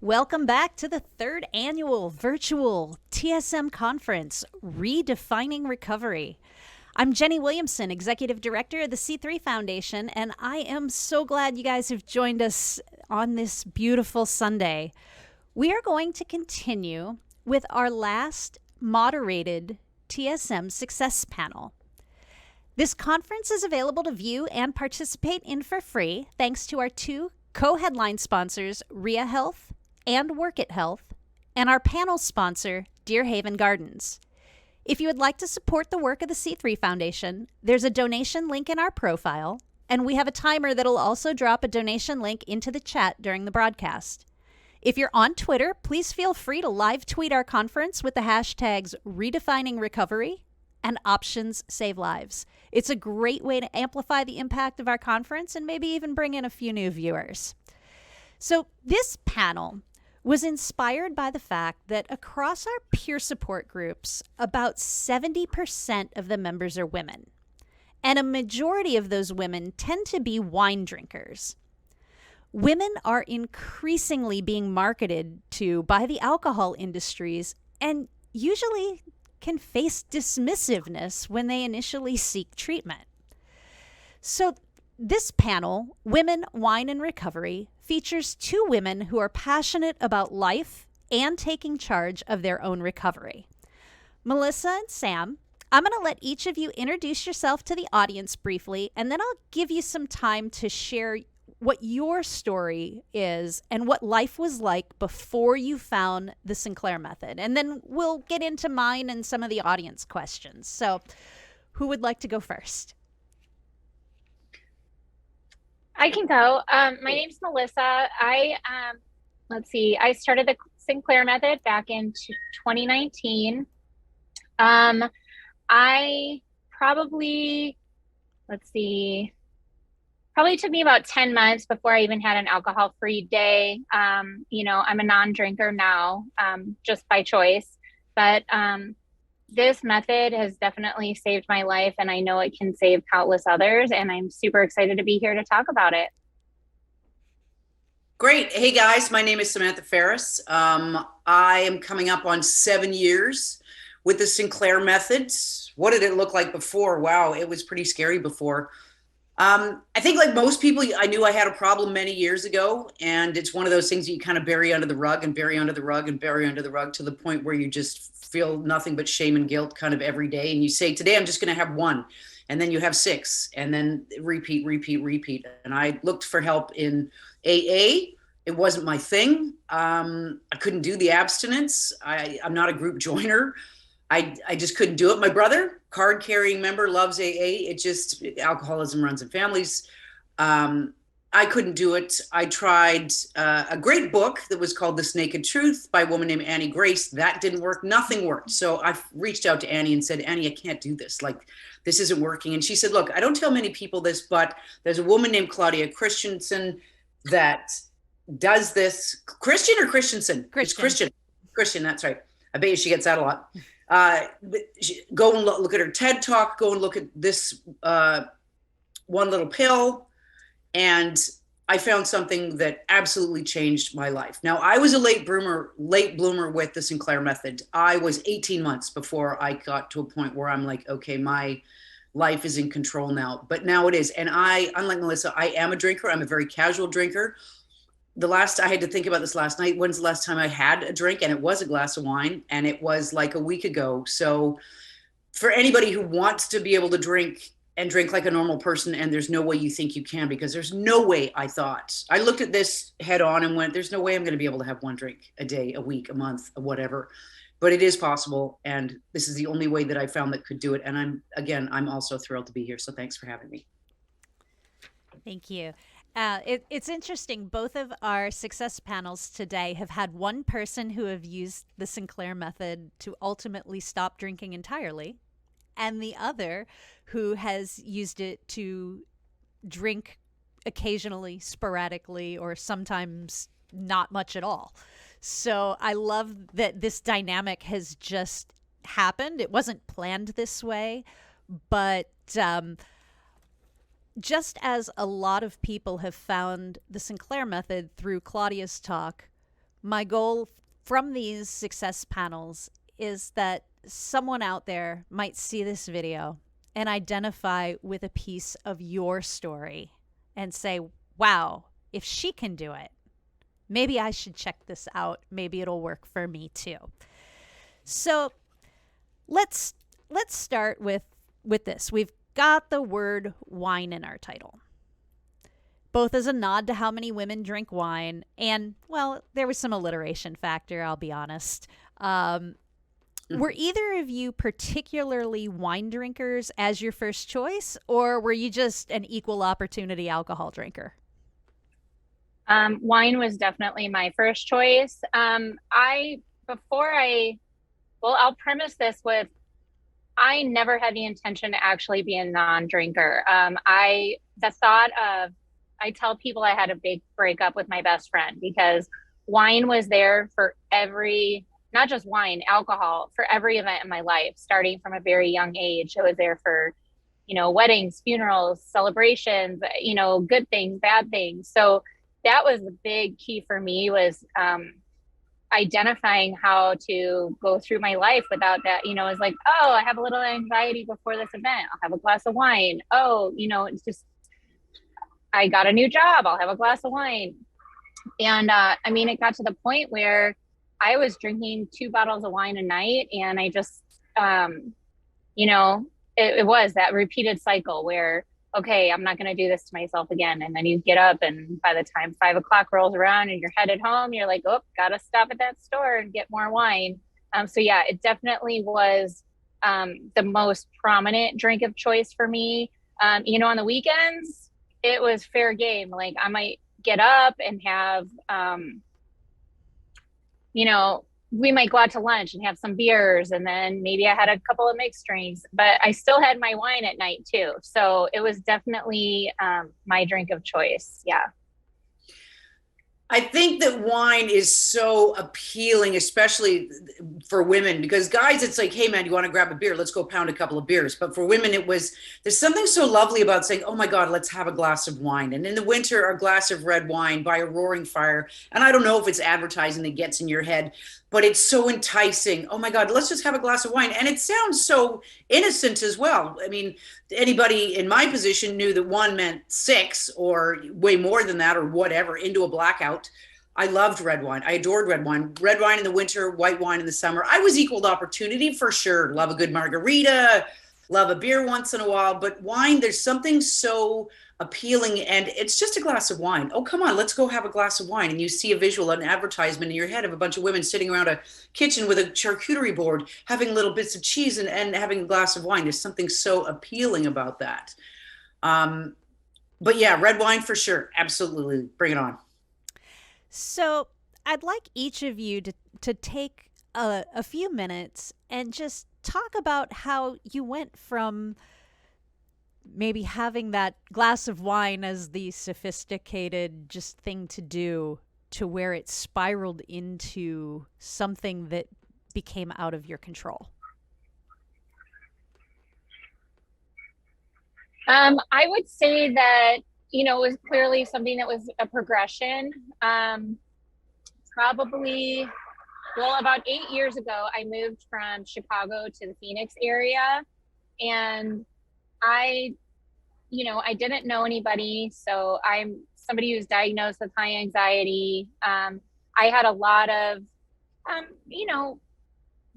Welcome back to the third annual virtual TSM conference, Redefining Recovery. I'm Jenny Williamson, Executive Director of the C3 Foundation, and I am so glad you guys have joined us on this beautiful Sunday. We are going to continue with our last moderated TSM Success Panel. This conference is available to view and participate in for free thanks to our two co-headline sponsors, RIA Health and Work It Health, and our panel sponsor, Deerhaven Gardens. If you would like to support the work of the C3 Foundation, there's a donation link in our profile, and we have a timer that'll also drop a donation link into the chat during the broadcast. If you're on Twitter, please feel free to live tweet our conference with the hashtags Redefining Recovery and Options Save Lives. It's a great way to amplify the impact of our conference and maybe even bring in a few new viewers. So this panel was inspired by the fact that across our peer support groups, about 70% of the members are women. And a majority of those women tend to be wine drinkers. Women are increasingly being marketed to by the alcohol industries and usually can face dismissiveness when they initially seek treatment. So this panel, Women, Wine, and Recovery, features two women who are passionate about life and taking charge of their own recovery. Melissa and Sam, I'm going to let each of you introduce yourself to the audience briefly, and then I'll give you some time to share what your story is and what life was like before you found the Sinclair Method. And then we'll get into mine and some of the audience questions. So who would like to go first? I can go. My name's Melissa. I started the Sinclair Method back in 2019. I probably took me about 10 months before I even had an alcohol-free day. I'm a non-drinker now, just by choice, but this method has definitely saved my life, and I know it can save countless others, and I'm super excited to be here to talk about it. Great. Hey guys, my name is Samantha Ferris. I am coming up on 7 years with the Sinclair Method. What did it look like before? Wow, it was pretty scary before. I think like most people, I knew I had a problem many years ago, and it's one of those things that you kind of bury under the rug and bury under the rug and bury under the rug to the point where you just feel nothing but shame and guilt kind of every day. And you say, today I'm just going to have one. And then you have 6, and then repeat. And I looked for help in AA. It wasn't my thing. I couldn't do the abstinence. I'm not a group joiner. I just couldn't do it. My brother, card carrying member, loves AA. Alcoholism runs in families. I couldn't do it. I tried a great book that was called This Naked Truth by a woman named Annie Grace. That didn't work. Nothing worked. So I reached out to Annie and said, Annie, I can't do this. Like, this isn't working. And she said, look, I don't tell many people this, but there's a woman named Claudia Christensen that does this. Christian or Christensen? It's Christian. Christian, that's right. I bet you she gets that a lot. Go and look at her TED Talk. Go and look at this one little pill. And I found something that absolutely changed my life. Now, I was a late bloomer with the Sinclair Method. I was 18 months before I got to a point where I'm like, okay, my life is in control now. But now it is. And unlike Melissa, I am a drinker. I'm a very casual drinker. I had to think about this last night. When's the last time I had a drink? And it was a glass of wine, and it was like a week ago. So for anybody who wants to be able to drink like a normal person, and there's no way you think you can, because there's no way. I looked at this head on and went, there's no way I'm going to be able to have one drink a day, a week, a month, whatever. But it is possible. And this is the only way that I found that could do it. And I'm also thrilled to be here. So thanks for having me. Thank you. It's interesting. Both of our success panels today have had one person who have used the Sinclair Method to ultimately stop drinking entirely, and the other who has used it to drink occasionally, sporadically, or sometimes not much at all. So I love that this dynamic has just happened. It wasn't planned this way, but just as a lot of people have found the Sinclair Method through Claudia's talk, My goal from these success panels is that someone out there might see this video and identify with a piece of your story and say, wow, if she can do it, maybe I should check this out. Maybe it'll work for me too. So let's start with this. We've got the word wine in our title, both as a nod to how many women drink wine and, well, there was some alliteration factor, I'll be honest. Were either of you particularly wine drinkers as your first choice, or were you just an equal opportunity alcohol drinker? Wine was definitely my first choice. I'll premise this with, I never had the intention to actually be a non-drinker. I tell people I had a big breakup with my best friend because wine was there for not just wine, alcohol, for every event in my life, starting from a very young age. It was there for, weddings, funerals, celebrations, good things, bad things. So that was the big key for me, was identifying how to go through my life without that. It's like, oh, I have a little anxiety before this event, I'll have a glass of wine. Oh, it's just, I got a new job, I'll have a glass of wine. And it got to the point where I was drinking 2 bottles of wine a night, and I just, it was that repeated cycle where, okay, I'm not going to do this to myself again. And then you get up, and by the time 5 o'clock rolls around and you're headed home, you're like, oh, got to stop at that store and get more wine. So yeah, it definitely was the most prominent drink of choice for me. On the weekends, it was fair game. Like, I might get up and have, we might go out to lunch and have some beers, and then maybe I had a couple of mixed drinks, but I still had my wine at night too. So it was definitely my drink of choice. Yeah. I think that wine is so appealing, especially for women, because guys, it's like, hey man, you want to grab a beer? Let's go pound a couple of beers. But for women, there's something so lovely about saying, oh my God, let's have a glass of wine. And in the winter, a glass of red wine by a roaring fire. And I don't know if it's advertising that gets in your head, but it's so enticing. Oh my God, let's just have a glass of wine. And it sounds so innocent as well. I mean, anybody in my position knew that one meant 6 or way more than that, or whatever, into a blackout. I loved red wine. I adored red wine. Red wine in the winter, white wine in the summer. I was equal opportunity for sure. Love a good margarita, love a beer once in a while, but wine, there's something so appealing, and it's just a glass of wine. Oh, come on, let's go have a glass of wine. And you see a visual, an advertisement in your head of a bunch of women sitting around a kitchen with a charcuterie board, having little bits of cheese and having a glass of wine. There's something so appealing about that. But yeah, red wine for sure. Absolutely. Bring it on. So I'd like each of you to take a few minutes and just talk about how you went from maybe having that glass of wine as the sophisticated just thing to do to where it spiraled into something that became out of your control. I would say that, it was clearly something that was a progression. Probably, about 8 years ago, I moved from Chicago to the Phoenix area, and I didn't know anybody. So I'm somebody who's diagnosed with high anxiety. I had a lot of,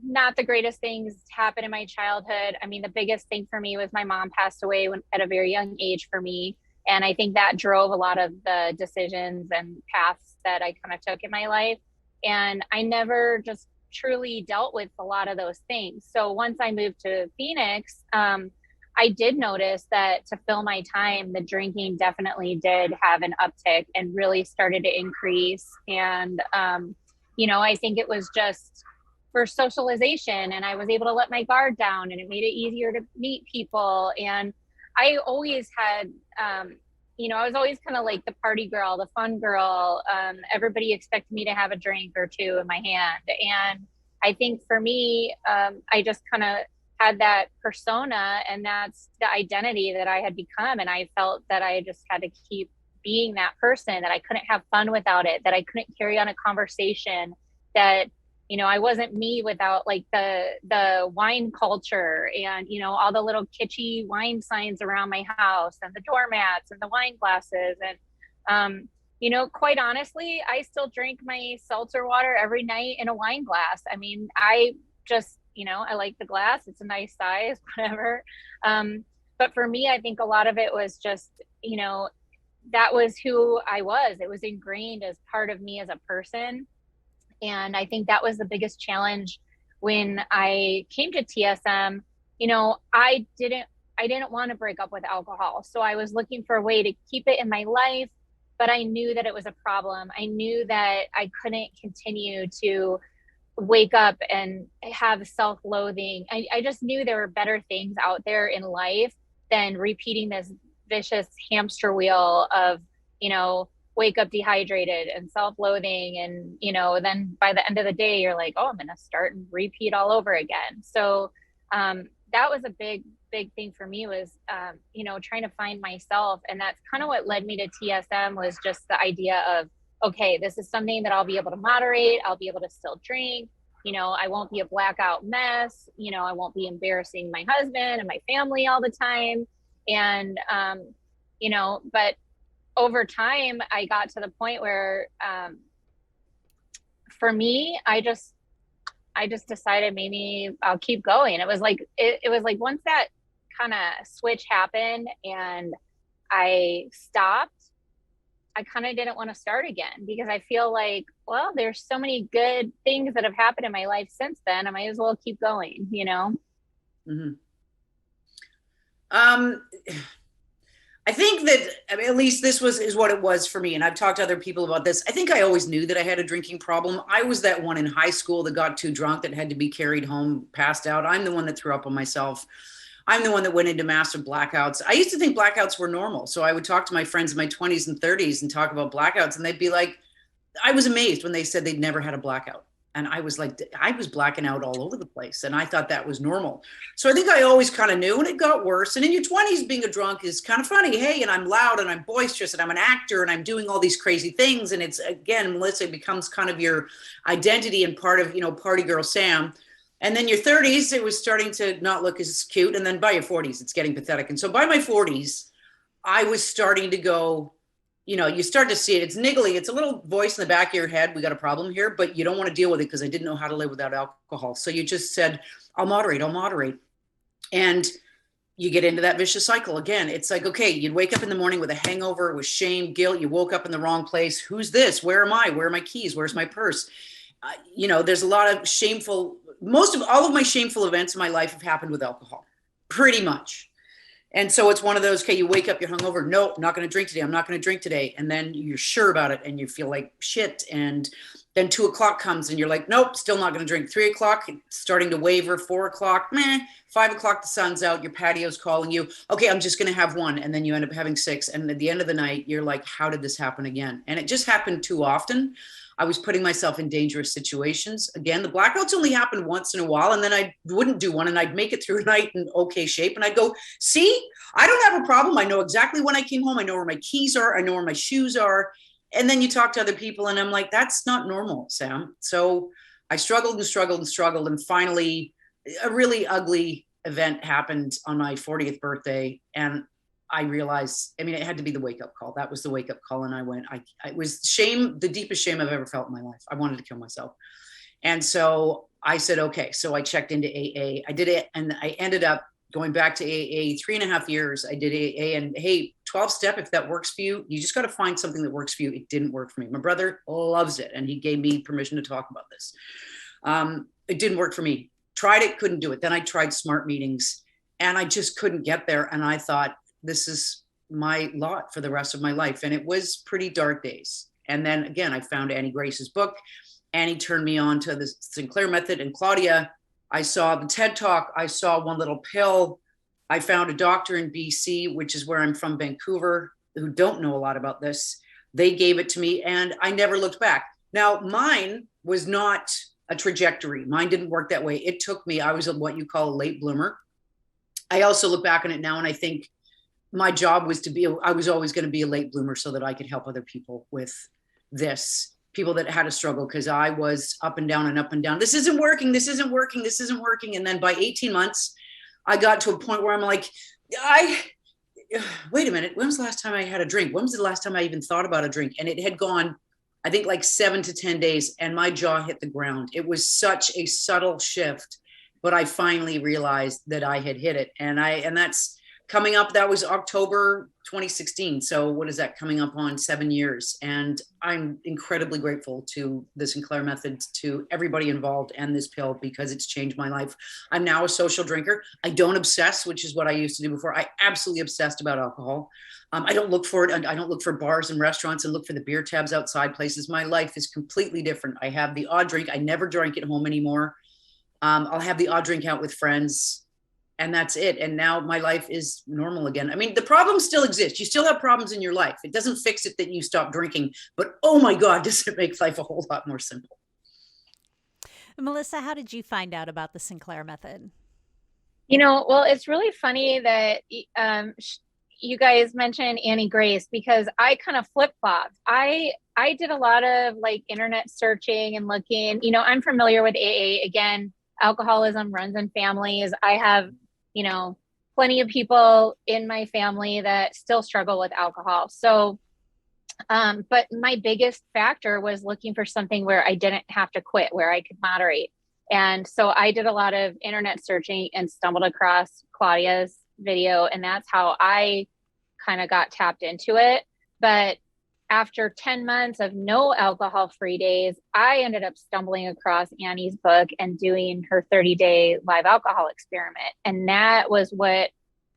not the greatest things happen in my childhood. I mean, the biggest thing for me was my mom passed away at a very young age for me. And I think that drove a lot of the decisions and paths that I kind of took in my life. And I never just truly dealt with a lot of those things. So once I moved to Phoenix, I did notice that to fill my time, the drinking definitely did have an uptick and really started to increase. And, I think it was just for socialization, and I was able to let my guard down, and it made it easier to meet people. And I always had, I was always kind of like the party girl, the fun girl. Everybody expected me to have a drink or two in my hand. And I think for me, I just kind of had that persona, and that's the identity that I had become. And I felt that I just had to keep being that person, that I couldn't have fun without it, that I couldn't carry on a conversation, that, you know, I wasn't me without like the wine culture and, you know, all the little kitschy wine signs around my house and the doormats and the wine glasses. And, you know, quite honestly, I still drink my seltzer water every night in a wine glass. I mean, I just, you know, I like the glass. It's a nice size, whatever. But for me, I think a lot of it was just, you know, that was who I was. It was ingrained as part of me as a person. And I think that was the biggest challenge when I came to TSM. You know, I didn't want to break up with alcohol. So I was looking for a way to keep it in my life, but I knew that it was a problem. I knew that I couldn't continue to wake up and have self-loathing. I just knew there were better things out there in life than repeating this vicious hamster wheel of, you know, wake up dehydrated and self-loathing. And, you know, then by the end of the day, you're like, oh, I'm going to start and repeat all over again. So that was a big thing for me was, you know, trying to find myself. And that's kind of what led me to TSM, was just the idea of, okay, this is something that I'll be able to moderate. I'll be able to still drink. You know, I won't be a blackout mess. You know, I won't be embarrassing my husband and my family all the time. And, you know, but over time, I got to the point where, for me, I just decided maybe I'll keep going. It was like, it was like once that kind of switch happened and I stopped, I kind of didn't want to start again, because I feel like, well, there's so many good things that have happened in my life since then. I might as well keep going, you know? Mm-hmm. I think that, I mean, at least this is what it was for me. And I've talked to other people about this. I think I always knew that I had a drinking problem. I was that one in high school that got too drunk that had to be carried home, passed out. I'm the one that threw up on myself. I'm the one that went into massive blackouts. I used to think blackouts were normal. So I would talk to my friends in my 20s and 30s and talk about blackouts. And they'd be like, I was amazed when they said they'd never had a blackout. And I was like, I was blacking out all over the place. And I thought that was normal. So I think I always kind of knew, and it got worse. And in your 20s, being a drunk is kind of funny. Hey, and I'm loud and I'm boisterous and I'm an actor and I'm doing all these crazy things. And it's, again, Melissa, it becomes kind of your identity and part of, you know, party girl Sam. And then your 30s, it was starting to not look as cute. And then by your 40s, it's getting pathetic. And so by my 40s, I was starting to go, you know, you start to see it. It's niggly. It's a little voice in the back of your head. We got a problem here, but you don't want to deal with it because I didn't know how to live without alcohol. So you just said, I'll moderate. And you get into that vicious cycle again. It's like, okay, you'd wake up in the morning with a hangover, with shame, guilt. You woke up in the wrong place. Who's this? Where am I? Where are my keys? Where's my purse? You know, there's a lot of shameful, most of all of my shameful events in my life have happened with alcohol, pretty much. And so it's one of those, okay, you wake up, you're hungover. No, I'm not going to drink today. I'm not going to drink today. And then you're sure about it and you feel like shit. And then 2 o'clock comes and you're like, nope, still not going to drink. 3 o'clock, it's starting to waver. 4 o'clock, meh. 5 o'clock, the sun's out. Your patio's calling you. Okay, I'm just going to have one. And then you end up having 6. And at the end of the night, you're like, how did this happen again? And it just happened too often. I was putting myself in dangerous situations. Again, the blackouts only happened once in a while, and then I wouldn't do one, and I'd make it through the night in okay shape. And I'd go, see, I don't have a problem. I know exactly when I came home. I know where my keys are. I know where my shoes are. And then you talk to other people, and I'm like, that's not normal, Sam. So I struggled. And finally, a really ugly event happened on my 40th birthday. And I realized, I mean, it had to be the wake up call. That was the wake up call. And I went, it was shame, the deepest shame I've ever felt in my life. I wanted to kill myself. And so I said, okay. So I checked into AA. I did it. And I ended up going back to AA 3.5 years. I did AA, and hey, 12 step, if that works for you, you just got to find something that works for you. It didn't work for me. My brother loves it. And he gave me permission to talk about this. It didn't work for me. Tried it, couldn't do it. Then I tried smart meetings and I just couldn't get there. And I thought, this is my lot for the rest of my life. And it was pretty dark days. And then again, I found Annie Grace's book. Annie turned me on to the Sinclair Method. And Claudia, I saw the TED Talk. I saw One Little Pill. I found a doctor in BC, which is where I'm from, Vancouver, who don't know a lot about this. They gave it to me and I never looked back. Now, mine was not a trajectory. Mine didn't work that way. It took me, I was what you call a late bloomer. I also look back on it now and I think, my job was I was always going to be a late bloomer so that I could help other people with this, people that had a struggle, because I was up and down and up and down. This isn't working. This isn't working. This isn't working. And then by 18 months, I got to a point where I'm like, wait a minute. When was the last time I had a drink? When was the last time I even thought about a drink? And it had gone, I think, like 7 to 10 days, and my jaw hit the ground. It was such a subtle shift, but I finally realized that I had hit it. And that's coming up. That was October 2016. So what is that, coming up on 7 years? And I'm incredibly grateful to the Sinclair Method, to everybody involved, and this pill, because it's changed my life. I'm now a social drinker. I don't obsess, which is what I used to do before. I absolutely obsessed about alcohol. I don't look for it. I don't look for bars and restaurants and look for the beer tabs outside places. My life is completely different. I have the odd drink. I never drink at home anymore. I'll have the odd drink out with friends, and that's it. And now my life is normal again. I mean, the problems still exist. You still have problems in your life. It doesn't fix it that you stop drinking, but oh my God, does it make life a whole lot more simple. Melissa, how did you find out about the Sinclair Method? Well, it's really funny that you guys mentioned Annie Grace, because I kind of flip-flopped. I did a lot of like internet searching and looking. I'm familiar with AA. Again, alcoholism runs in families. I have, plenty of people in my family that still struggle with alcohol. So, but my biggest factor was looking for something where I didn't have to quit, where I could moderate. And so I did a lot of internet searching and stumbled across Claudia's video. And that's how I kind of got tapped into it. But after 10 months of no alcohol-free days, I ended up stumbling across Annie's book and doing her 30-day live alcohol experiment. And that was what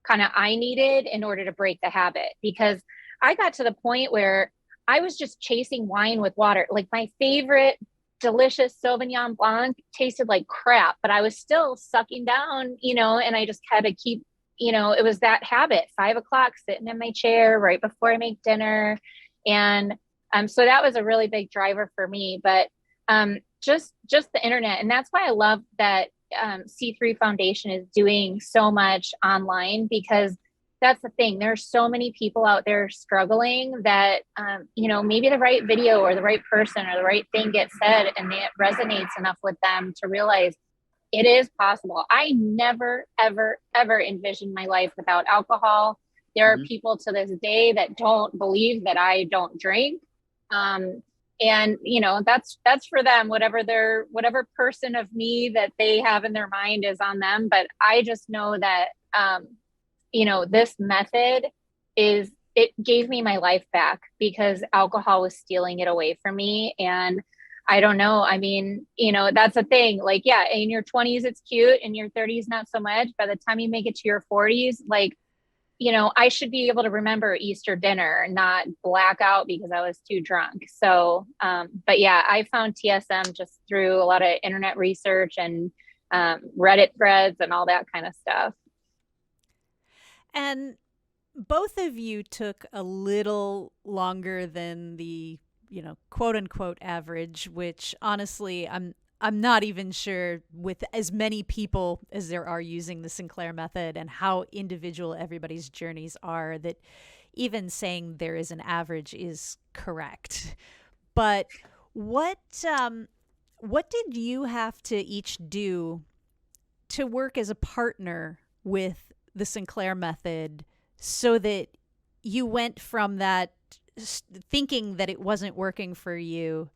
kind of I needed in order to break the habit, because I got to the point where I was just chasing wine with water. Like my favorite delicious Sauvignon Blanc tasted like crap, but I was still sucking down, and I just had to keep, it was that habit, 5 o'clock, sitting in my chair right before I make dinner. And so that was a really big driver for me. But just the internet. And that's why I love that C3 Foundation is doing so much online, because that's the thing. There's so many people out there struggling that, maybe the right video or the right person or the right thing gets said and it resonates enough with them to realize it is possible. I never, ever, ever envisioned my life without alcohol. There are people to this day that don't believe that I don't drink. And that's for them, whatever person of me that they have in their mind is on them. But I just know that, this method it gave me my life back, because alcohol was stealing it away from me. And I don't know. I mean, that's a thing. Like, yeah, in your 20s, it's cute. In your 30s, not so much. By the time you make it to your 40s, like, I should be able to remember Easter dinner, not black out because I was too drunk. So, but yeah, I found TSM just through a lot of internet research and Reddit threads and all that kind of stuff. And both of you took a little longer than the, quote unquote average, which honestly, I'm not even sure, with as many people as there are using the Sinclair Method and how individual everybody's journeys are, that even saying there is an average is correct. But what did you have to each do to work as a partner with the Sinclair Method, so that you went from that thinking that it wasn't working for you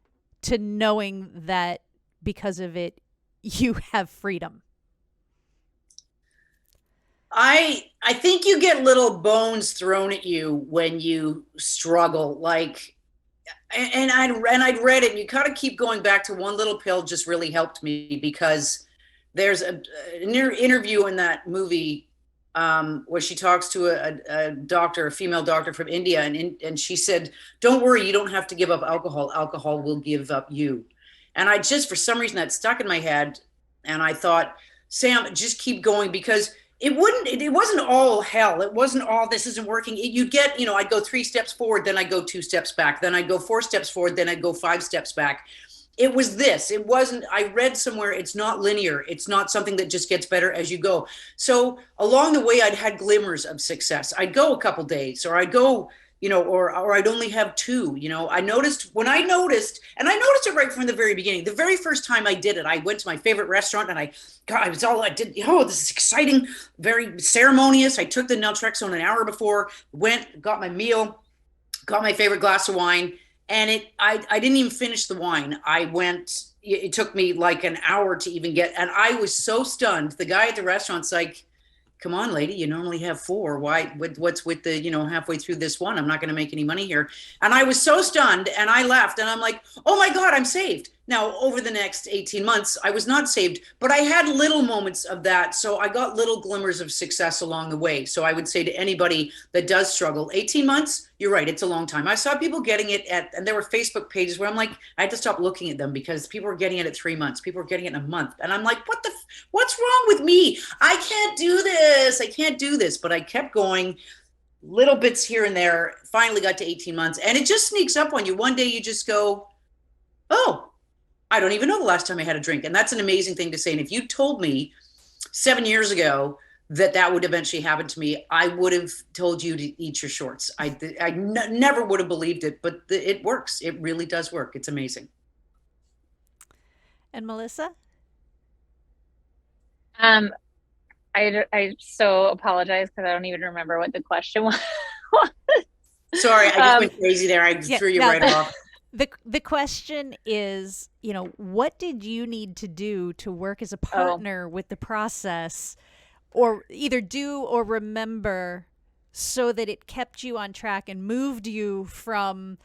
to knowing that because of it, you have freedom? I think you get little bones thrown at you when you struggle. Like, and I'd read it, and you kind of keep going back to one little pill just really helped me, because there's an interview in that movie where she talks to a doctor, a female doctor from India, and she said, "Don't worry, you don't have to give up alcohol. Alcohol will give up you." And I just, for some reason, that stuck in my head. And I thought, Sam, just keep going, because it wasn't all hell. It wasn't all, this isn't working. You'd get, I'd go 3 steps forward, then I'd go 2 steps back. Then I'd go 4 steps forward, then I'd go 5 steps back. it was this. It wasn't, I read somewhere, it's not linear. It's not something that just gets better as you go. So along the way, I'd had glimmers of success. I'd go a couple days, or I'd go, or I'd only have two. I noticed when I noticed, and I noticed it right from the very beginning. The very first time I did it, I went to my favorite restaurant, and I did, this is exciting, very ceremonious. I took the naltrexone an hour before, went, got my meal, got my favorite glass of wine, and I didn't even finish the wine. It took me like an hour to even get, and I was so stunned. The guy at the restaurant's like, come on, lady, you normally have four. Why, what's with the, halfway through this one? I'm not going to make any money here. And I was so stunned, and I left, and I'm like, oh my God, I'm saved. Now, over the next 18 months, I was not saved, but I had little moments of that. So I got little glimmers of success along the way. So I would say to anybody that does struggle, 18 months, you're right, it's a long time. I saw people getting it and there were Facebook pages where I'm like, I had to stop looking at them because people were getting it at 3 months. People were getting it in a month. And I'm like, what's wrong with me? I can't do this. I can't do this. But I kept going, little bits here and there, finally got to 18 months. And it just sneaks up on you. One day you just go, oh, I don't even know the last time I had a drink. And that's an amazing thing to say. And if you told me 7 years ago that would eventually happen to me, I would have told you to eat your shorts. Never would have believed it, but it works. It really does work. It's amazing. And Melissa? I so apologize because I don't even remember what the question was. Sorry, I just went crazy there. I threw you right off. The question is, what did you need to do to work as a partner with the process, or either do or remember, so that it kept you on track and moved you from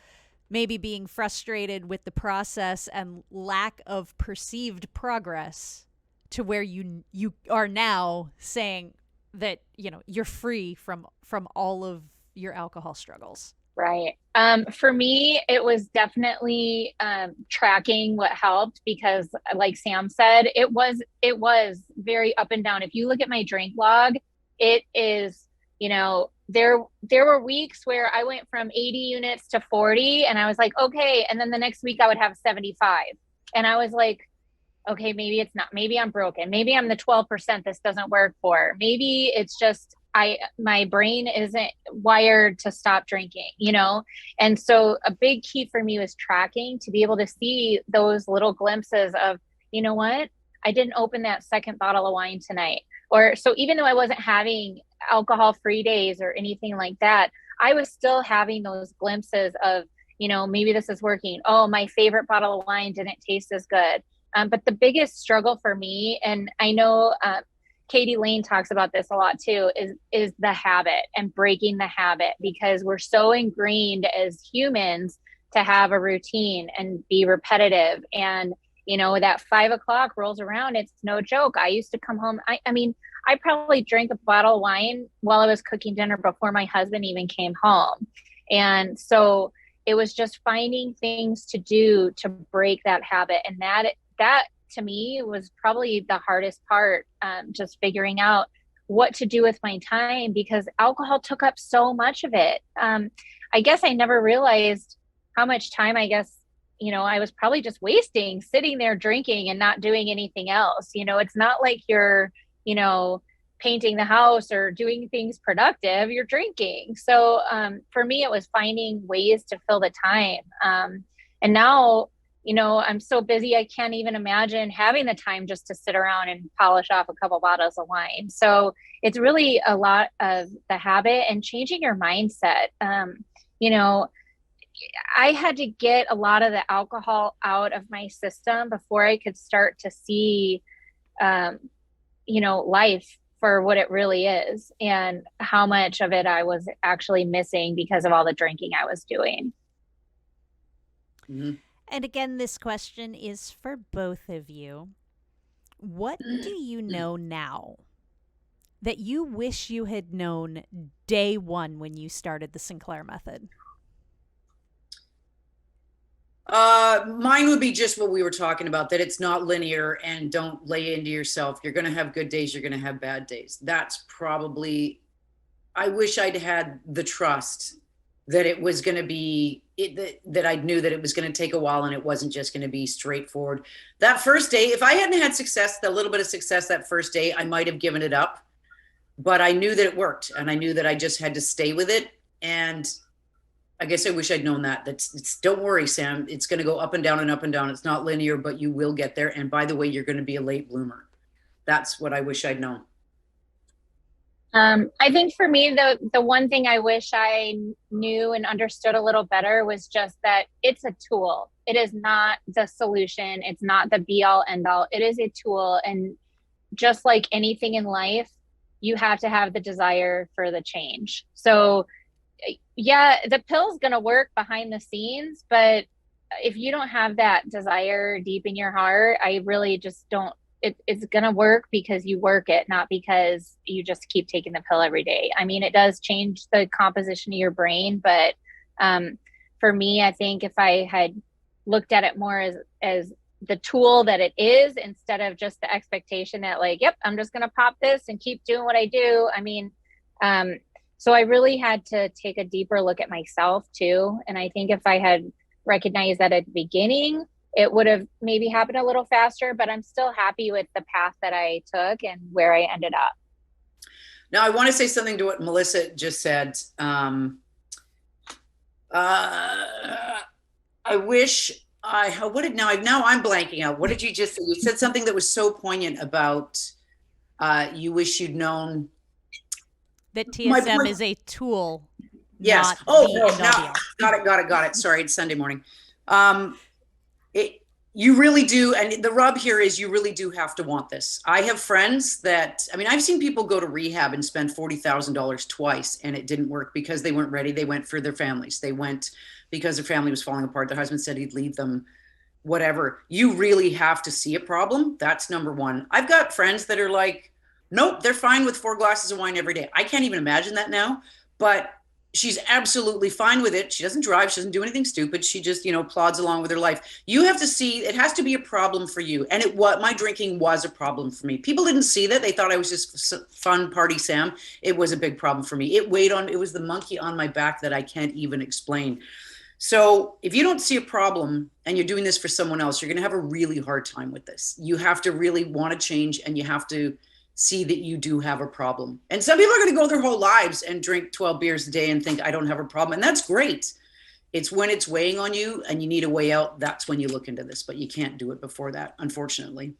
maybe being frustrated with the process and lack of perceived progress to where you are now, saying that, you're free from all of your alcohol struggles? Right. For me, it was definitely tracking what helped, because like Sam said, it was very up and down. If you look at my drink log, it is, there were weeks where I went from 80 units to 40, and I was like, okay. And then the next week I would have 75. And I was like, okay, maybe it's not, maybe I'm broken. Maybe I'm the 12% this doesn't work for. Maybe it's just, my brain isn't wired to stop drinking, And so a big key for me was tracking, to be able to see those little glimpses of, you know what, I didn't open that second bottle of wine tonight. Or so even though I wasn't having alcohol-free days or anything like that, I was still having those glimpses of, maybe this is working. Oh, my favorite bottle of wine didn't taste as good. But the biggest struggle for me, and I know, Katie Lane talks about this a lot too, is the habit and breaking the habit, because we're so ingrained as humans to have a routine and be repetitive. And, that 5 o'clock rolls around, it's no joke. I used to come home. I mean, I probably drank a bottle of wine while I was cooking dinner before my husband even came home. And so it was just finding things to do to break that habit. And that to me was probably the hardest part, just figuring out what to do with my time, because alcohol took up so much of it. I guess I never realized how much time, I was probably just wasting sitting there drinking and not doing anything else. It's not like you're, painting the house or doing things productive, you're drinking. So for me, it was finding ways to fill the time. And now, I'm so busy, I can't even imagine having the time just to sit around and polish off a couple bottles of wine. So it's really a lot of the habit and changing your mindset. I had to get a lot of the alcohol out of my system before I could start to see, life for what it really is, and how much of it I was actually missing because of all the drinking I was doing. Mm-hmm. And again, this question is for both of you. What do you know now that you wish you had known day one when you started the Sinclair Method? Mine would be just what we were talking about, that it's not linear, and don't lay into yourself. You're going to have good days. You're going to have bad days. That's probably, I wish I'd had the trust that it was going to be that I knew that it was going to take a while and it wasn't just going to be straightforward. That first day, if I hadn't had success, a little bit of success that first day, I might have given it up, but I knew that it worked and I knew that I just had to stay with it. And I guess I wish I'd known that. Don't worry, Sam. It's going to go up and down and up and down. It's not linear, but you will get there. And by the way, you're going to be a late bloomer. That's what I wish I'd known. I think for me, the one thing I wish I knew and understood a little better was just that it's a tool. It is not the solution. It's not the be all end all. It is a tool. And just like anything in life, you have to have the desire for the change. So yeah, the pill's going to work behind the scenes, but if you don't have that desire deep in your heart, I really just don't. It's going to work because you work it, not because you just keep taking the pill every day. I mean, it does change the composition of your brain, but for me, I think if I had looked at it more as the tool that it is, instead of just the expectation that like, yep, I'm just going to pop this and keep doing what I do. I mean, so I really had to take a deeper look at myself too. And I think if I had recognized that at the beginning, it would have maybe happened a little faster, but I'm still happy with the path that I took and where I ended up. Now, I want to say something to what Melissa just said. I wish now I'm blanking out. What did you just say? You said something that was so poignant about you wish you'd known that TSM is a tool. Yes. Got it. Sorry, it's Sunday morning. You really do. And the rub here is you really do have to want this. I have friends I've seen people go to rehab and spend $40,000 twice and it didn't work because they weren't ready. They went for their families. They went because their family was falling apart. Their husband said he'd leave them, whatever. You really have to see a problem. That's number one. I've got friends that are like, nope, they're fine with 4 glasses of wine every day. I can't even imagine that now, but she's absolutely fine with it. She doesn't drive. She doesn't do anything stupid. She just, plods along with her life. You have to see, it has to be a problem for you. And my drinking was a problem for me. People didn't see that. They thought I was just fun party Sam. It was a big problem for me. It was the monkey on my back that I can't even explain. So if you don't see a problem and you're doing this for someone else, you're going to have a really hard time with this. You have to really want to change and you have to see that you do have a problem. And some people are going to go their whole lives and drink 12 beers a day and think I don't have a problem. And that's great. It's when it's weighing on you and you need a way out. That's when you look into this, but you can't do it before that, unfortunately.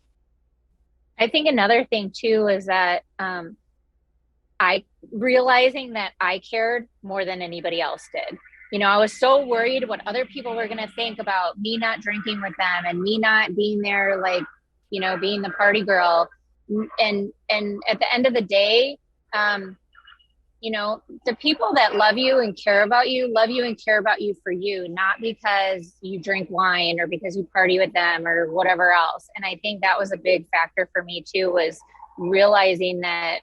I think another thing too is that I realizing that I cared more than anybody else did. I was so worried what other people were going to think about me not drinking with them and me not being there, like, being the party girl. And at the end of the day, the people that love you and care about you for you, not because you drink wine or because you party with them or whatever else. And I think that was a big factor for me too, was realizing that,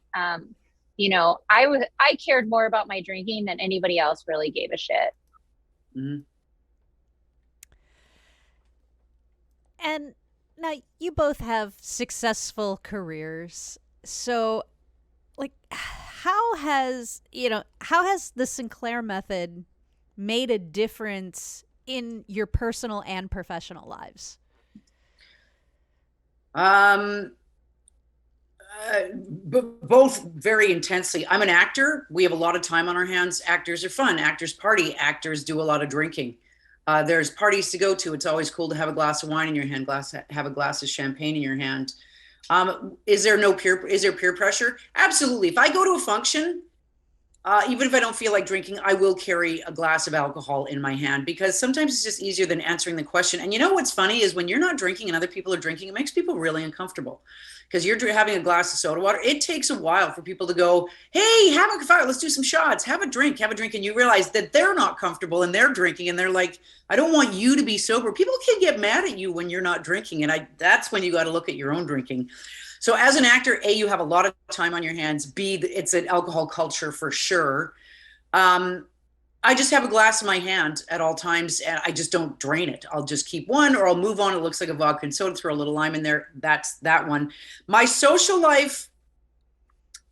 I cared more about my drinking than anybody else really gave a shit. Mm-hmm. And now you both have successful careers. So how has the Sinclair Method made a difference in your personal and professional lives? Both very intensely. I'm an actor. We have a lot of time on our hands. Actors are fun. Actors party. Actors do a lot of drinking. There's parties to go to. It's always cool to have a glass of wine in your hand, have a glass of champagne in your hand. Is there peer pressure? Absolutely. If I go to a function, even if I don't feel like drinking, I will carry a glass of alcohol in my hand because sometimes it's just easier than answering the question. And what's funny is when you're not drinking and other people are drinking, it makes people really uncomfortable because you're having a glass of soda water. It takes a while for people to go, hey, have a fire. Let's do some shots. Have a drink. And you realize that they're not comfortable and they're drinking and they're like, I don't want you to be sober. People can get mad at you when you're not drinking. And that's when you got to look at your own drinking. So as an actor, A, you have a lot of time on your hands. B, it's an alcohol culture for sure. I just have a glass in my hand at all times and I just don't drain it. I'll just keep one or I'll move on. It looks like a vodka and soda, throw a little lime in there. That's that one. My social life,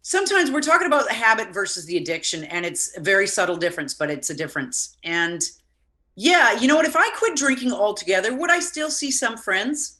sometimes we're talking about the habit versus the addiction, and it's a very subtle difference, but it's a difference. And yeah, you know what? If I quit drinking altogether, would I still see some friends?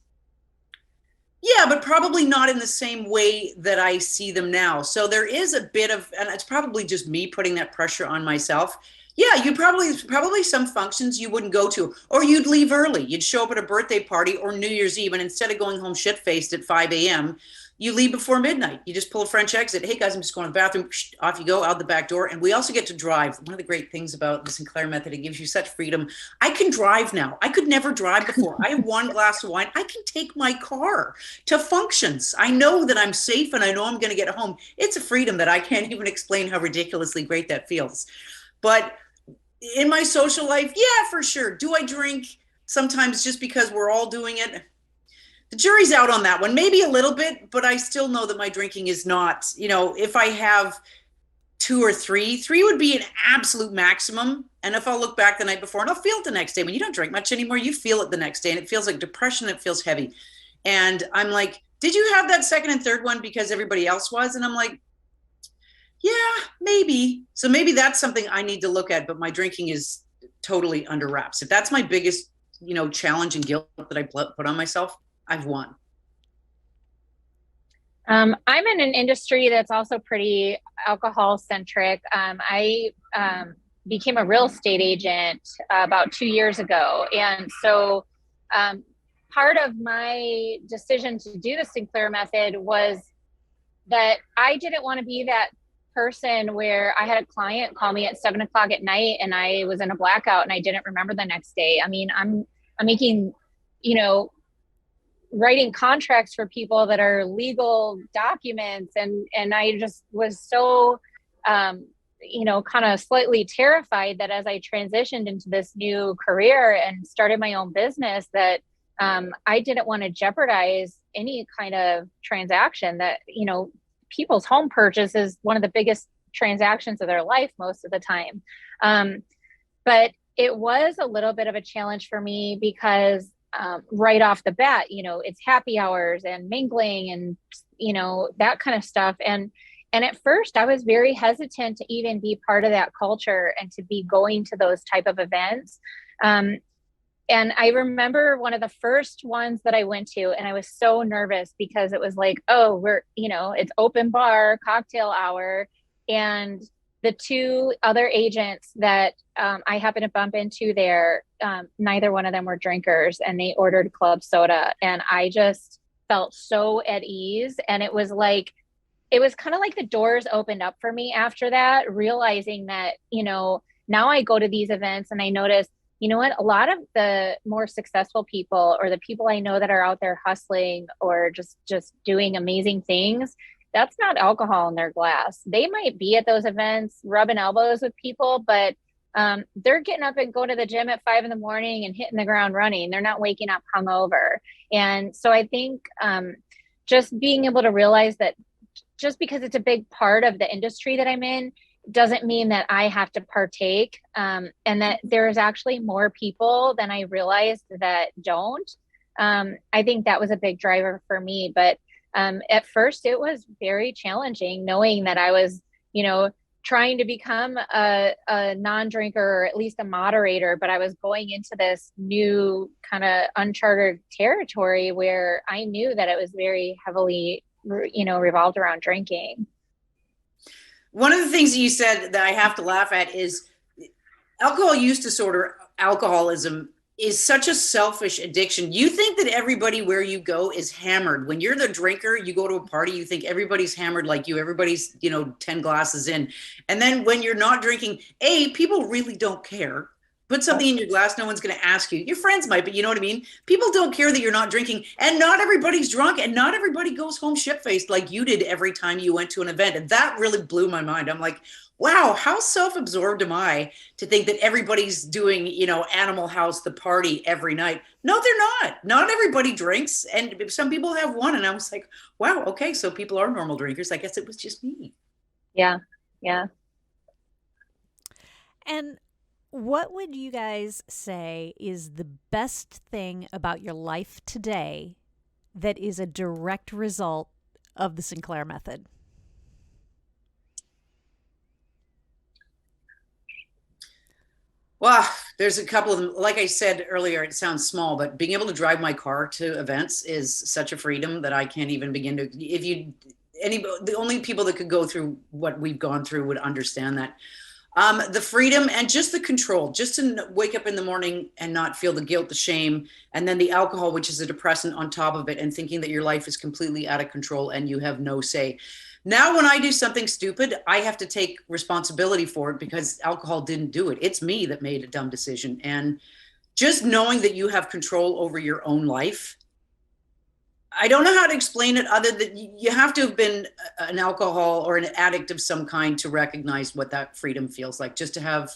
Yeah, but probably not in the same way that I see them now. So there is a bit of, and it's probably just me putting that pressure on myself. Yeah, you probably some functions you wouldn't go to, or you'd leave early. You'd show up at a birthday party or New Year's Eve, and instead of going home shit faced at 5 a.m., you leave before midnight. You just pull a French exit. Hey guys, I'm just going to the bathroom. Off you go out the back door. And we also get to drive. One of the great things about the Sinclair Method, it gives you such freedom. I can drive now. I could never drive before. I have one glass of wine. I can take my car to functions. I know that I'm safe and I know I'm going to get home. It's a freedom that I can't even explain how ridiculously great that feels. But in my social life, yeah, for sure. Do I drink? Sometimes just because we're all doing it. The jury's out on that one, maybe a little bit, but I still know that my drinking is not, if I have 2 or 3 would be an absolute maximum. And if I'll look back the night before and I'll feel it the next day, when you don't drink much anymore, you feel it the next day and it feels like depression. It feels heavy. And I'm like, did you have that second and third one because everybody else was? And I'm like, yeah, maybe. So maybe that's something I need to look at, but my drinking is totally under wraps. If that's my biggest, challenge and guilt that I put on myself, I've won. I'm in an industry that's also pretty alcohol centric. I became a real estate agent about 2 years ago. And so part of my decision to do the Sinclair Method was that I didn't want to be that person where I had a client call me at 7 o'clock at night and I was in a blackout and I didn't remember the next day. I mean, I'm making, writing contracts for people that are legal documents. And I just was so, kind of slightly terrified that as I transitioned into this new career and started my own business, that I didn't want to jeopardize any kind of transaction that, people's home purchase is one of the biggest transactions of their life most of the time. But it was a little bit of a challenge for me because right off the bat, it's happy hours and mingling and, that kind of stuff. And at first I was very hesitant to even be part of that culture and to be going to those type of events. And I remember one of the first ones that I went to, and I was so nervous because it was like, oh, it's open bar, cocktail hour. And the 2 other agents that I happened to bump into there, neither one of them were drinkers, and they ordered club soda. And I just felt so at ease. And it was kind of like the doors opened up for me after that, realizing that, now I go to these events and I notice, a lot of the more successful people or the people I know that are out there hustling or just doing amazing things, that's not alcohol in their glass. They might be at those events rubbing elbows with people, but they're getting up and going to the gym at 5 a.m. and hitting the ground running. They're not waking up hungover. And so I think just being able to realize that just because it's a big part of the industry that I'm in doesn't mean that I have to partake, and that there's actually more people than I realized that don't. I think that was a big driver for me. But at first it was very challenging knowing that I was, trying to become a non-drinker or at least a moderator, but I was going into this new kind of uncharted territory where I knew that it was very heavily, revolved around drinking. One of the things that you said that I have to laugh at is alcohol use disorder, alcoholism is such a selfish addiction. You think that everybody where you go is hammered. When you're the drinker, you go to a party, you think everybody's hammered like you, everybody's, 10 glasses in. And then when you're not drinking, people really don't care. Put something in your glass, no one's going to ask you. Your friends might, but you know what I mean? People don't care that you're not drinking, and not everybody's drunk, and not everybody goes home shit-faced like you did every time you went to an event. And that really blew my mind. I'm like, wow, how self-absorbed am I to think that everybody's doing, Animal House, the party every night. No, they're not. Not everybody drinks, and some people have one. And I was like, wow, okay, so people are normal drinkers. I guess it was just me. Yeah. And what would you guys say is the best thing about your life today that is a direct result of the Sinclair Method? Well, there's a couple of them. Like I said earlier, it sounds small, but being able to drive my car to events is such a freedom that I can't even begin to. If you, the only people that could go through what we've gone through would understand that. The freedom and just the control, just to wake up in the morning and not feel the guilt, the shame, and then the alcohol, which is a depressant on top of it, and thinking that your life is completely out of control and you have no say. Now, when I do something stupid, I have to take responsibility for it because alcohol didn't do it. It's me that made a dumb decision. And just knowing that you have control over your own life, I don't know how to explain it other than you have to have been an alcohol or an addict of some kind to recognize what that freedom feels like, just to have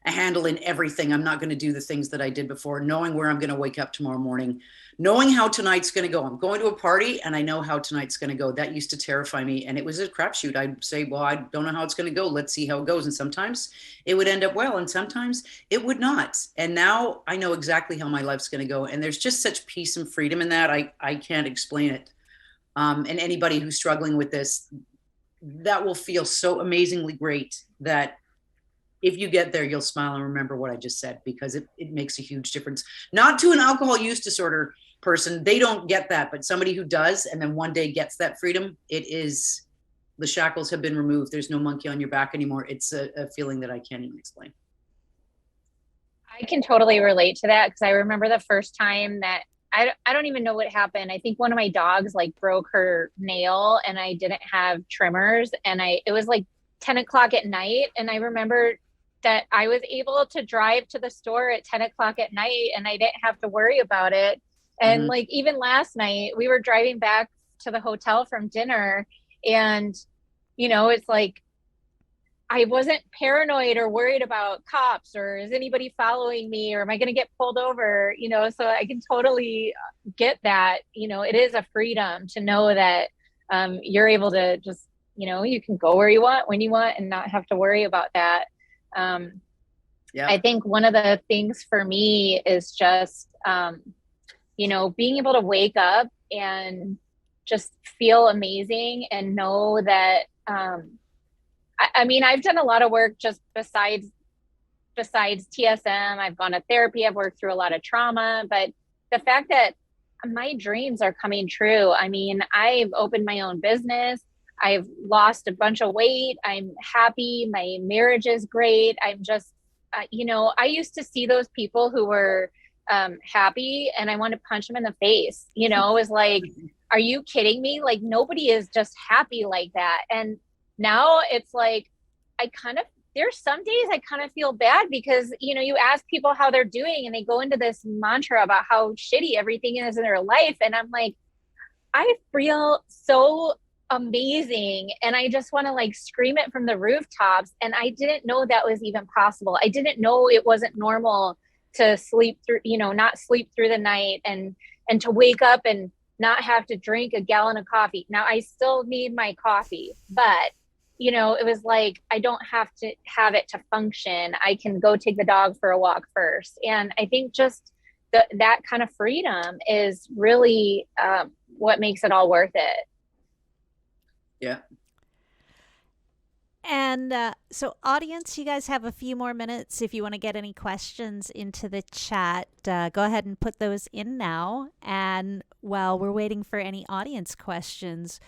a handle in everything. I'm not going to do the things that I did before, knowing where I'm going to wake up tomorrow morning, knowing how tonight's going to go. I'm going to a party and I know how tonight's going to go. That used to terrify me. And it was a crapshoot. I'd say, well, I don't know how it's going to go. Let's see how it goes. And sometimes it would end up well, and sometimes it would not. And now I know exactly how my life's going to go. And there's just such peace and freedom in that. I can't explain it. And anybody who's struggling with this, that will feel so amazingly great that if you get there, you'll smile and remember what I just said, because it makes a huge difference. Not to an alcohol use disorder person. They don't get that, but somebody who does, and then one day gets that freedom, it is, the shackles have been removed. There's no monkey on your back anymore. It's a feeling that I can't even explain. I can totally relate to that because I remember the first time that I don't even know what happened. I think one of my dogs like broke her nail and I didn't have trimmers, and it was like 10 o'clock at night. And I remember that I was able to drive to the store at 10 o'clock at night and I didn't have to worry about it. And like even last night, we were driving back to the hotel from dinner, and it's like I wasn't paranoid or worried about cops or is anybody following me or am I going to get pulled over? So I can totally get that. It is a freedom to know that you're able to just, you can go where you want, when you want, and not have to worry about that. Yeah. I think one of the things for me is just, being able to wake up and just feel amazing and know that, I mean, I've done a lot of work just besides TSM. I've gone to therapy. I've worked through a lot of trauma, but the fact that my dreams are coming true. I mean, I've opened my own business. I've lost a bunch of weight. I'm happy. My marriage is great. I'm just, I used to see those people who were happy and I want to punch them in the face. It was like, are you kidding me? Like nobody is just happy like that. And now it's like, there's some days I kind of feel bad because, you ask people how they're doing and they go into this mantra about how shitty everything is in their life. And I'm like, I feel so amazing. And I just want to like scream it from the rooftops. And I didn't know that was even possible. I didn't know it wasn't normal to sleep through, not sleep through the night and to wake up and not have to drink a gallon of coffee. Now I still need my coffee, but it was like, I don't have to have it to function. I can go take the dog for a walk first. And I think just that kind of freedom is really what makes it all worth it. Yeah. And so audience, you guys have a few more minutes. If you want to get any questions into the chat, go ahead and put those in now. And while we're waiting for any audience questions,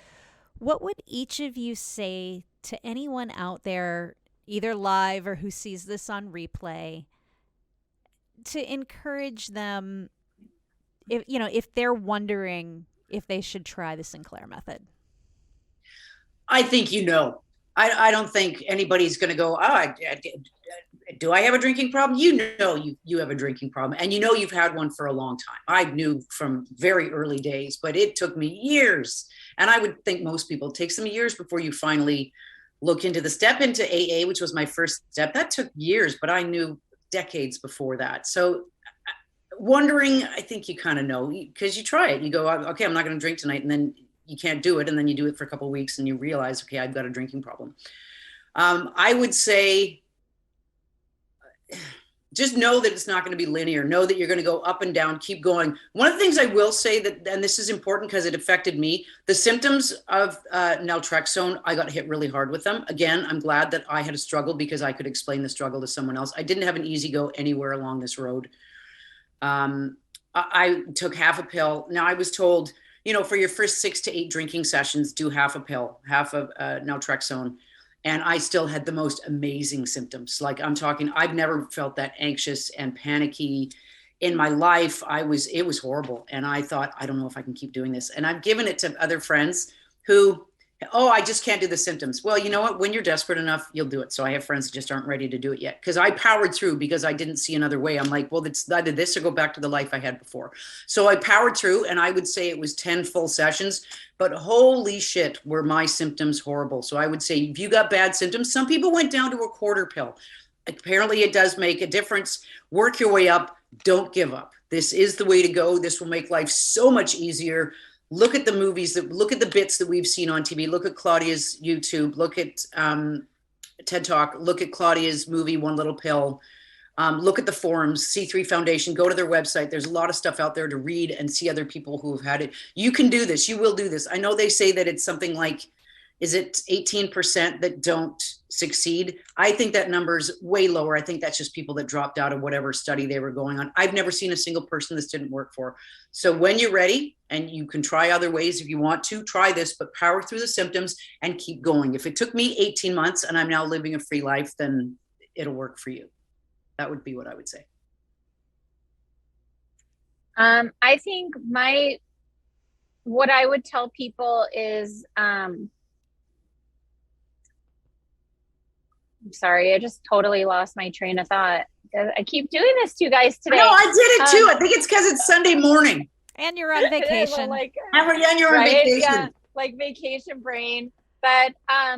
what would each of you say to anyone out there, either live or who sees this on replay, to encourage them if they're wondering if they should try the Sinclair method? I think I don't think anybody's going to go, do I have a drinking problem? You have a drinking problem, and you've had one for a long time. I knew from very early days, but it took me years. And I would think most people, it takes them years before you finally look into the step into AA, which was my first step. That took years, but I knew decades before that. So wondering, I think you kind of know because you try it. You go, okay, I'm not going to drink tonight. And then you can't do it. And then you do it for a couple of weeks and you realize, okay, I've got a drinking problem. I would say just know that it's not going to be linear. Know that you're going to go up and down, keep going. One of the things I will say that, and this is important because it affected me, the symptoms of naltrexone, I got hit really hard with them. Again, I'm glad that I had a struggle because I could explain the struggle to someone else. I didn't have an easy go anywhere along this road. I took half a pill. Now I was told, for your first 6 to 8 drinking sessions, do half a pill, half of naltrexone. And I still had the most amazing symptoms. Like I'm talking, I've never felt that anxious and panicky in my life. It was horrible. And I thought, I don't know if I can keep doing this. And I've given it to other friends who, I just can't do the symptoms. Well, you know what? When you're desperate enough, you'll do it. So I have friends that just aren't ready to do it yet. Because I powered through because I didn't see another way. I'm like, well, it's either this or go back to the life I had before. So I powered through, and I would say it was 10 full sessions. But holy shit, were my symptoms horrible. So I would say if you got bad symptoms, some people went down to a quarter pill. Apparently it does make a difference. Work your way up. Don't give up. This is the way to go. This will make life so much easier. Look at the movies, look at the bits that we've seen on TV. Look at Claudia's YouTube. Look at TED Talk. Look at Claudia's movie, One Little Pill. Look at the forums, C3 Foundation. Go to their website. There's a lot of stuff out there to read and see other people who have had it. You can do this. You will do this. I know they say that it's something like, is it 18% that don't succeed? I think that number's way lower. I think that's just people that dropped out of whatever study they were going on. I've never seen a single person this didn't work for. So when you're ready, and you can try other ways if you want to, try this, but power through the symptoms and keep going. If it took me 18 months and I'm now living a free life, then it'll work for you. That would be what I would say. I think what I would tell people is, I'm sorry, I just totally lost my train of thought. I keep doing this to you guys today. No, I did it too. I think it's because it's Sunday morning. And you're on vacation. And you're on vacation. Yeah, like vacation brain. But I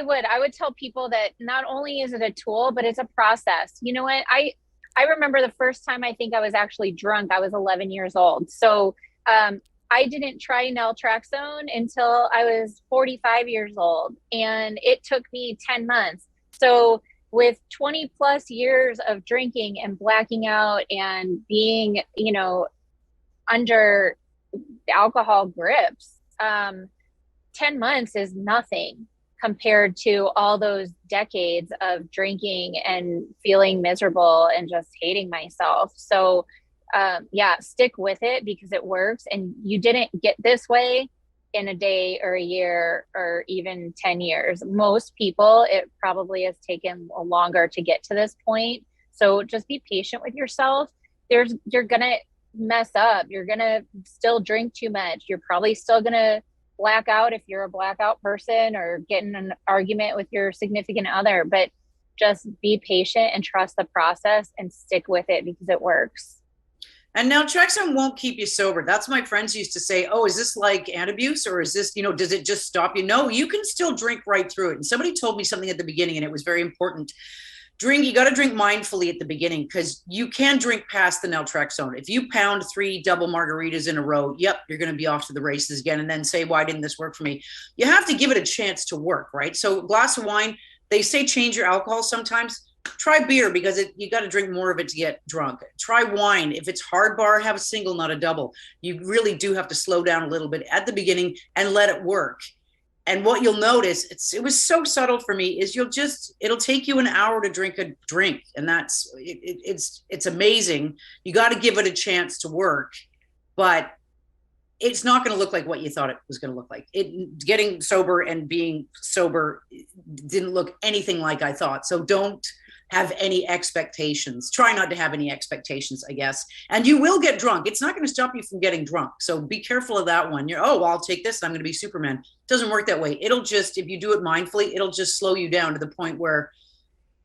would tell people that not only is it a tool, but it's a process. You know what? I remember the first time I think I was actually drunk. I was 11 years old. So I didn't try naltrexone until I was 45 years old, and it took me 10 months. So with 20 plus years of drinking and blacking out and being, under alcohol grips, 10 months is nothing compared to all those decades of drinking and feeling miserable and just hating myself. So stick with it because it works, and you didn't get this way in a day or a year or even 10 years. Most people, it probably has taken longer to get to this point. So just be patient with yourself. You're going to mess up. You're going to still drink too much. You're probably still going to black out if you're a blackout person, or get in an argument with your significant other. But just be patient and trust the process and stick with it because it works. And naltrexone won't keep you sober. That's what my friends used to say. Oh, is this like antabuse, or is this, does it just stop you? No, you can still drink right through it. And somebody told me something at the beginning, and it was very important. You got to drink mindfully at the beginning, because you can drink past the naltrexone. If you pound 3 double margaritas in a row, yep, you're going to be off to the races again, and then say, why didn't this work for me? You have to give it a chance to work, right? So a glass of wine, they say change your alcohol sometimes. Try beer, because you got to drink more of it to get drunk. Try wine. If it's hard bar, have a single, not a double. You really do have to slow down a little bit at the beginning and let it work. And what you'll notice, it was so subtle for me, is it'll take you an hour to drink a drink. And it's amazing. You got to give it a chance to work, but it's not going to look like what you thought it was going to look like. Getting sober and being sober didn't look anything like I thought. So don't have any expectations. Try not to have any expectations, I guess. And you will get drunk. It's not going to stop you from getting drunk. So be careful of that one. I'll take this, I'm going to be Superman. It doesn't work that way. If you do it mindfully, it'll just slow you down to the point where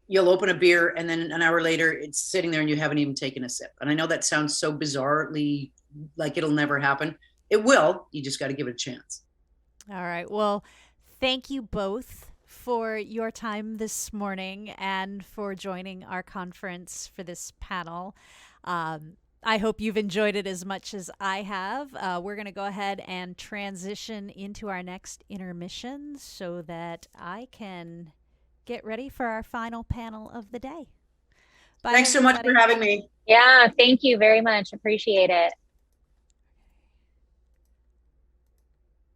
you'll open a beer and then an hour later it's sitting there and you haven't even taken a sip. And I know that sounds so bizarrely like it'll never happen. It will. You just got to give it a chance. All right. Well, thank you both for your time this morning and for joining our conference for this panel. I hope you've enjoyed it as much as I have. We're going to go ahead and transition into our next intermission so that I can get ready for our final panel of the day. Bye, Thanks so much for everybody. having me. Yeah, thank you very much. Appreciate it.